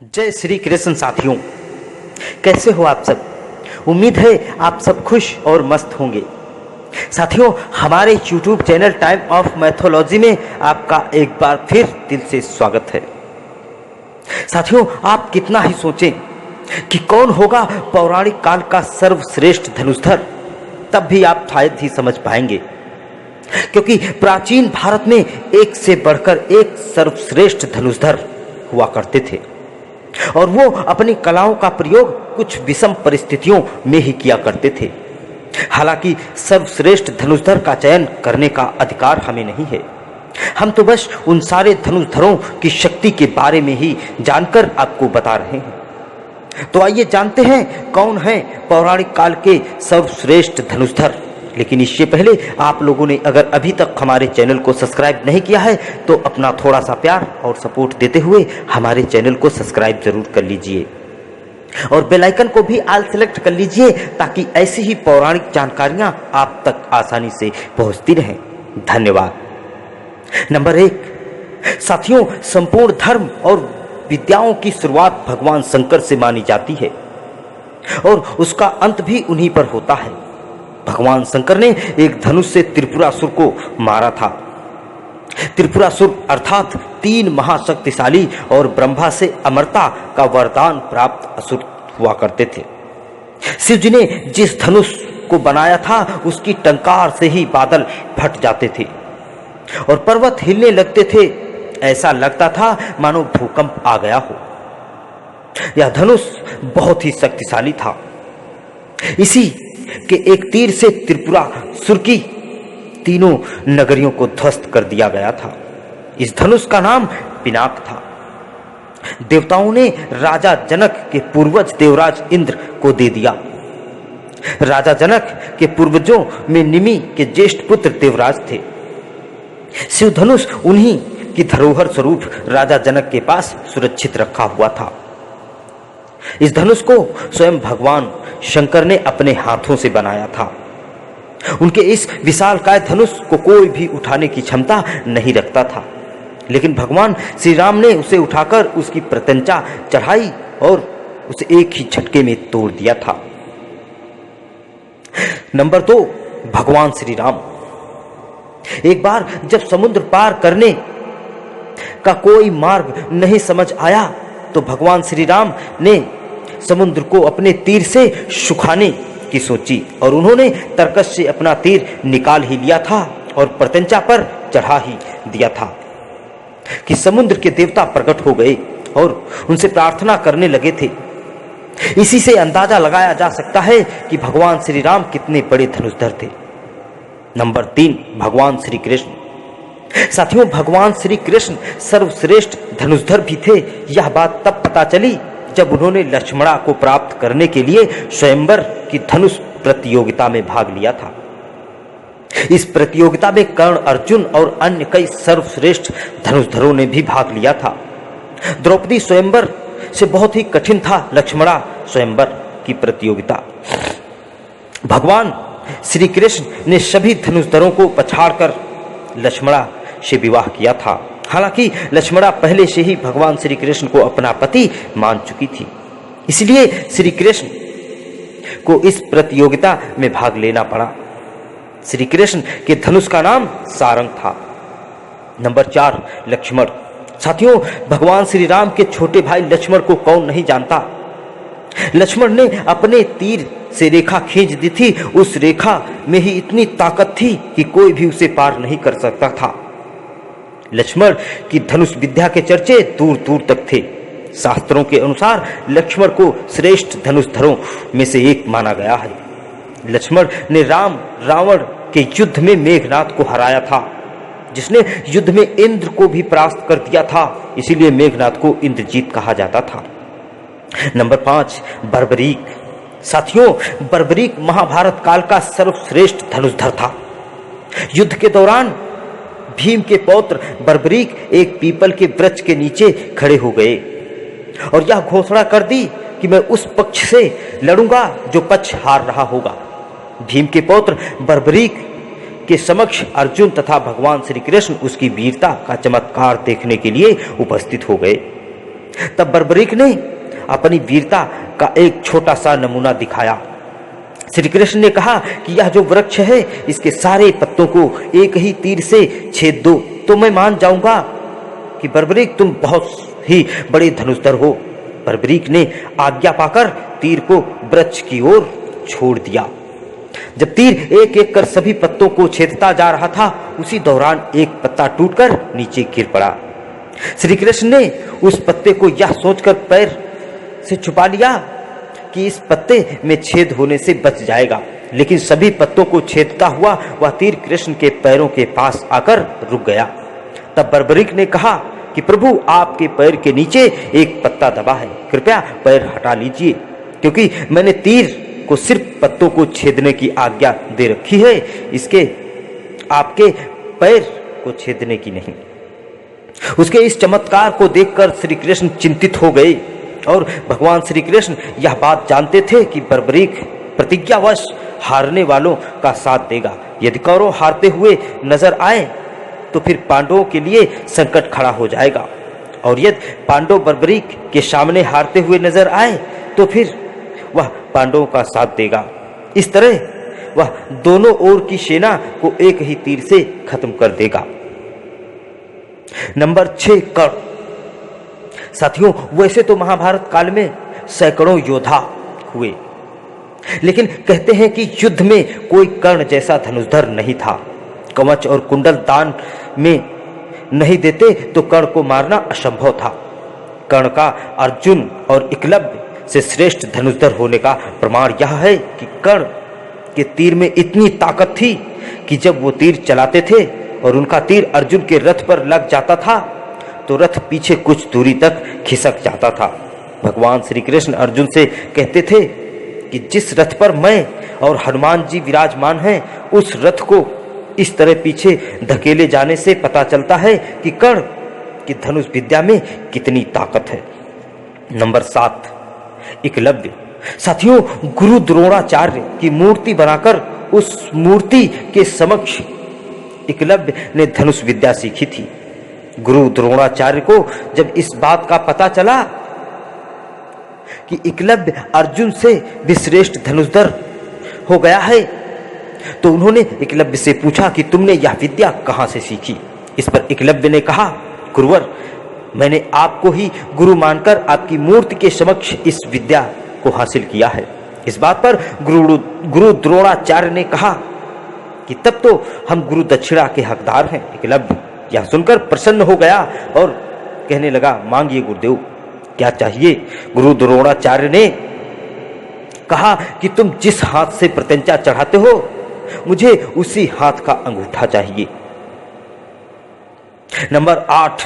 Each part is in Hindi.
जय श्री कृष्ण साथियों, कैसे हो आप सब। उम्मीद है आप सब खुश और मस्त होंगे। साथियों, हमारे YouTube channel Time of Mathology में आपका एक बार फिर दिल से स्वागत है। साथियों, आप कितना ही सोचें कि कौन होगा पौराणिक काल का सर्वश्रेष्ठ धनुषधर, तब भी आप शायद ही समझ पाएंगे, क्योंकि प्राचीन भारत में एक से बढ़कर एक सर्वश्रेष्ठ धनुषधर हुआ करते थे और वो अपनी कलाओं का प्रयोग कुछ विषम परिस्थितियों में ही किया करते थे। हालांकि सर्वश्रेष्ठ धनुषधर का चयन करने का अधिकार हमें नहीं है। हम तो बस उन सारे धनुषधरों की शक्ति के बारे में ही जानकर आपको बता रहे हैं। तो आइए जानते हैं कौन है पौराणिक काल के सर्वश्रेष्ठ धनुषधर। लेकिन इससे पहले आप लोगों ने अगर अभी तक हमारे चैनल को सब्सक्राइब नहीं किया है तो अपना थोड़ा सा प्यार और सपोर्ट देते हुए हमारे चैनल को सब्सक्राइब जरूर कर लीजिए और बेल आइकन को भी ऑल सेलेक्ट कर लीजिए, ताकि ऐसी ही पौराणिक जानकारियां आप तक आसानी से पहुंचती रहें। धन्यवाद। नंबर 1, साथियों, संपूर्ण धर्म और विद्याओं की शुरुआत भगवान शंकर से मानी जाती है और उसका अंत भी उन्हीं पर होता है। भगवान शंकर ने एक धनुष से त्रिपुरासुर को मारा था। त्रिपुरासुर अर्थात 3 महाशक्तिशाली और ब्रह्मा से अमरता का वरदान प्राप्त असुर हुआ करते थे। शिव जी ने जिस धनुष को बनाया था उसकी टंकार से ही बादल फट जाते थे और पर्वत हिलने लगते थे। ऐसा लगता था मानो भूकंप आ गया हो। यह धनुष बहुत ही शक्तिशाली था। इसी के एक तीर से त्रिपुरासुर की तीनों नगरियों को ध्वस्त कर दिया गया था। इस धनुष का नाम पिनाक था। देवताओं ने राजा जनक के पूर्वज देवराज इंद्र को दे दिया। राजा जनक के पूर्वजों में निमि के ज्येष्ठ पुत्र देवराज थे। शिव धनुष उन्हीं की धरोहर स्वरूप राजा जनक के पास सुरक्षित रखा हुआ था। इस धनुष को स्वयं भगवान शंकर ने अपने हाथों से बनाया था। उनके इस विशालकाय धनुष को कोई भी उठाने की क्षमता नहीं रखता था, लेकिन भगवान श्री राम ने उसे उठाकर उसकी प्रत्यंचा चढ़ाई और उसे एक ही झटके में तोड़ दिया था। नंबर 2, भगवान श्री राम। एक बार जब समुद्र पार करने का कोई मार्ग नहीं समझ आया तो भगवान श्री राम ने समुद्र को अपने तीर से सुखाने की सोची और उन्होंने तरकश से अपना तीर निकाल ही लिया था और प्रत्यंचा पर चढ़ा ही दिया था कि समुद्र के देवता प्रकट हो गए और उनसे प्रार्थना करने लगे थे। इसी से अंदाजा लगाया जा सकता है कि भगवान श्री राम कितने बड़े धनुषधर थे। नंबर 3, भगवान श्री कृष्ण। साथियों, भगवान श्री कृष्ण सर्वश्रेष्ठ धनुषधर भी थे। यह बात तब पता चली जब उन्होंने लक्ष्मणा को प्राप्त करने के लिए स्वयंवर की धनुष प्रतियोगिता में भाग लिया था। इस प्रतियोगिता में कर्ण, अर्जुन और अन्य कई सर्वश्रेष्ठ धनुषधरों ने भी भाग लिया था। द्रौपदी स्वयंवर से बहुत ही कठिन था लक्ष्मणा स्वयंवर की प्रतियोगिता। भगवान श्री कृष्ण ने सभी धनुषधरों को पछाड़कर लक्ष्मणा से विवाह किया था। हालांकि लक्ष्मणा पहले से ही भगवान श्री कृष्ण को अपना पति मान चुकी थी, इसलिए श्री कृष्ण को इस प्रतियोगिता में भाग लेना पड़ा। श्री कृष्ण के धनुष का नाम सारंग था। नंबर 4, लक्ष्मण। साथियों, भगवान श्री राम के छोटे भाई लक्ष्मण को कौन नहीं जानता। लक्ष्मण ने अपने तीर से रेखा खींच दी थी। उस रेखा में ही इतनी ताकत थी कि कोई भी उसे पार नहीं कर सकता था। लक्ष्मण की धनुष विद्या के चर्चे दूर दूर तक थे। शास्त्रों के अनुसार लक्ष्मण को श्रेष्ठ धनुषधरों में से एक माना गया है। लक्ष्मण ने रावण के युद्ध में मेघनाद को हराया था, जिसने युद्ध में इंद्र को भी परास्त कर दिया था। इसीलिए मेघनाद को इंद्रजीत कहा जाता था। नंबर 5, बर्बरीक। साथियों, बर्बरीक महाभारत काल का सर्वश्रेष्ठ धनुषधर था। युद्ध के दौरान भीम के पौत्र बर्बरीक एक पीपल के वृक्ष के नीचे खड़े हो गए और यह घोषणा कर दी कि मैं उस पक्ष से लड़ूंगा जो पक्ष हार रहा होगा। भीम के पौत्र बर्बरीक के समक्ष अर्जुन तथा भगवान श्री कृष्ण उसकी वीरता का चमत्कार देखने के लिए उपस्थित हो गए। तब बर्बरीक ने अपनी वीरता का एक छोटा सा नमूना दिखाया। श्री कृष्ण ने कहा कि यह जो वृक्ष है इसके सारे पत्तों को एक ही तीर से छेद दो, तो मैं मान जाऊंगा कि बर्बरीक तुम बहुत ही बड़े धनुषधर हो। बर्बरीक ने आज्ञा पाकर तीर को वृक्ष की ओर छोड़ दिया। जब तीर एक एक कर सभी पत्तों को छेदता जा रहा था, उसी दौरान एक पत्ता टूटकर नीचे गिर पड़ा। श्री कृष्ण ने उस पत्ते को यह सोचकर पैर से छुपा लिया कि इस पत्ते में छेद होने से बच जाएगा, लेकिन सभी पत्तों को छेदता हुआ वह तीर कृष्ण के पैरों के पास आकर रुक गया। तब बर्बरीक ने कहा कि प्रभु, आपके पैर के नीचे एक पत्ता दबा है, कृपया पैर हटा लीजिए, क्योंकि मैंने तीर को सिर्फ पत्तों को छेदने की आज्ञा दे रखी है, इसके आपके पैर को छेदने की नहीं। उसके इस चमत्कार को देखकर श्री कृष्ण चिंतित हो गए और भगवान श्री कृष्ण यह बात जानते थे कि बर्बरीक प्रतिज्ञावश हारने वालों का साथ देगा। यदि कौरव हारते हुए नजर आए तो फिर पांडवों के लिए संकट खड़ा हो जाएगा, और यदि पांडव बर्बरीक के सामने हारते हुए नजर आए तो फिर वह पांडवों का साथ देगा। इस तरह वह दोनों ओर की सेना को एक ही तीर से खत्म कर देगा। नंबर 6, कर्ण। साथियों, वैसे तो महाभारत काल में सैकड़ों योद्धा हुए, लेकिन कहते हैं कि युद्ध में कोई कर्ण जैसा धनुषधर नहीं था। कवच और कुंडल दान में नहीं देते तो कर्ण को मारना असंभव था। कर्ण का अर्जुन और एकलव्य से श्रेष्ठ धनुषधर होने का प्रमाण यह है कि कर्ण के तीर में इतनी ताकत थी कि जब वो तीर चलाते थे और उनका तीर अर्जुन के रथ पर लग जाता था तो रथ पीछे कुछ दूरी तक खिसक जाता था। भगवान श्री कृष्ण अर्जुन से कहते थे कि जिस रथ पर मैं और हनुमान जी विराजमान हैं, उस रथ को इस तरह पीछे धकेले जाने से पता चलता है कि कर्ण की धनुष विद्या में कितनी ताकत है। नंबर 7, एकलव्य। साथियों, गुरु द्रोणाचार्य की मूर्ति बनाकर उस मूर्ति के समक्ष एकलव्य ने धनुष विद्या सीखी थी। गुरु द्रोणाचार्य को जब इस बात का पता चला कि एकलव्य अर्जुन से भी श्रेष्ठ धनुषधर हो गया है, तो उन्होंने एकलव्य से पूछा कि तुमने यह विद्या कहां से सीखी। इस पर एकलव्य ने कहा, गुरुवर, मैंने आपको ही गुरु मानकर आपकी मूर्ति के समक्ष इस विद्या को हासिल किया है। इस बात पर गुरु द्रोणाचार्य ने कहा कि तब तो हम गुरु दक्षिणा के हकदार हैं। एकलव्य यह सुनकर प्रसन्न हो गया और कहने लगा, मांगिए गुरुदेव, क्या चाहिए। गुरु द्रोणाचार्य ने कहा कि तुम जिस हाथ से प्रत्यंचा चढ़ाते हो, मुझे उसी हाथ का अंगूठा चाहिए। नंबर 8,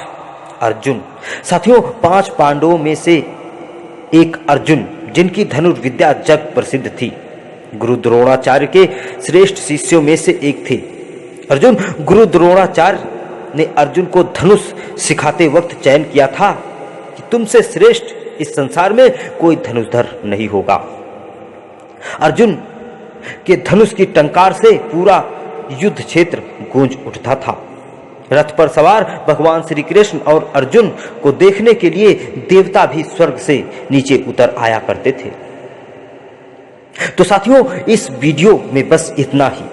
अर्जुन। साथियों, 5 पांडवों में से एक अर्जुन, जिनकी धनुर्विद्या जग प्रसिद्ध थी, गुरु द्रोणाचार्य के श्रेष्ठ शिष्यों में से एक थे। अर्जुन, गुरु द्रोणाचार्य ने अर्जुन को धनुष सिखाते वक्त चयन किया था कि तुमसे श्रेष्ठ इस संसार में कोई धनुषधर नहीं होगा। अर्जुन के धनुष की टंकार से पूरा युद्ध क्षेत्र गूंज उठता था। रथ पर सवार भगवान श्री कृष्ण और अर्जुन को देखने के लिए देवता भी स्वर्ग से नीचे उतर आया करते थे। तो साथियों, इस वीडियो में बस इतना ही।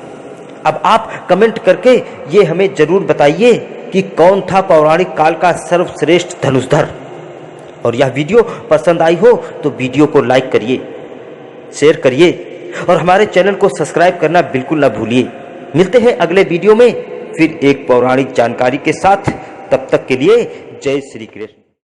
अब आप कमेंट करके ये हमें जरूर बताइए कि कौन था पौराणिक काल का सर्वश्रेष्ठ धनुषधर। और यह वीडियो पसंद आई हो तो वीडियो को लाइक करिए, शेयर करिए और हमारे चैनल को सब्सक्राइब करना बिल्कुल ना भूलिए। मिलते हैं अगले वीडियो में फिर एक पौराणिक जानकारी के साथ। तब तक के लिए जय श्री कृष्ण।